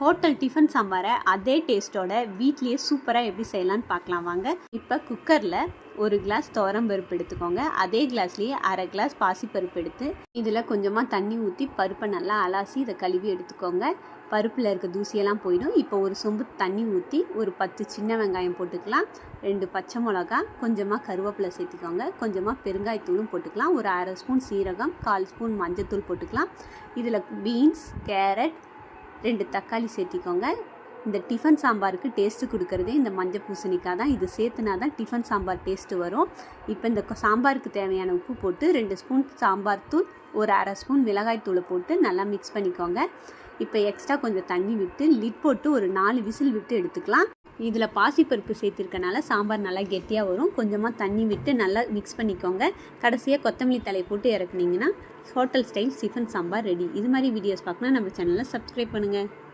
Hotel tiffin சாம்பாரை அதே டேஸ்ட்டோட வீட்லேயே சூப்பராக எப்படி செய்யலான்னு பார்க்கலாம் வாங்க. இப்போ குக்கரில் 1 கிளாஸ் துவரம்பருப்பு எடுத்துக்கோங்க. அதே கிளாஸ்லேயே அரை கிளாஸ் பாசிப்பருப்பு எடுத்து இதில் கொஞ்சமாக தண்ணி ஊற்றி பருப்பை நல்லா அலாசி இதை கழுவி எடுத்துக்கோங்க. பருப்பில் இருக்க தூசியெல்லாம் போயிடும். இப்போ ஒரு சொம்பு தண்ணி ஊற்றி ஒரு 10 சின்ன வெங்காயம் போட்டுக்கலாம். 2 பச்சை மிளகா, கொஞ்சமாக கருவேப்பிலை சேர்த்துக்கோங்க. கொஞ்சமாக பெருங்காயத்தூளும் போட்டுக்கலாம். ஒரு அரை ஸ்பூன் சீரகம், 1/4 ஸ்பூன் மஞ்சத்தூள் போட்டுக்கலாம். இதில் பீன்ஸ், கேரட், 2 தக்காளி சேர்த்திக்கோங்க. இந்த டிஃபன் சாம்பாருக்கு டேஸ்ட்டு கொடுக்குறதே இந்த மஞ்சள் பூசணிக்காய் தான். இது சேர்த்துனா தான் டிஃபன் சாம்பார் டேஸ்ட்டு வரும். இப்போ இந்த சாம்பாருக்கு தேவையான உப்பு போட்டு 2 ஸ்பூன் சாம்பார் தூள், ஒரு அரை ஸ்பூன் மிளகாய் தூளை போட்டு நல்லா மிக்ஸ் பண்ணிக்கோங்க. இப்போ எக்ஸ்ட்ரா கொஞ்சம் தண்ணி விட்டு லிட் போட்டு ஒரு 4 விசில் விட்டு எடுத்துக்கலாம். இதில் பாசிப்பருப்பு சேர்த்துருக்கனால சாம்பார் நல்லா கெட்டியாக வரும். கொஞ்சமாக தண்ணி விட்டு நல்லா மிக்ஸ் பண்ணிக்கோங்க. கடைசியாக கொத்தமல்லி தழை போட்டு இறக்குனீங்கன்னா hotel style tiffin sambar ready. இது மாதிரி வீடியோஸ் பார்க்கணுன்னா நம்ம சேனலை சப்ஸ்கிரைப் பண்ணுங்கள்.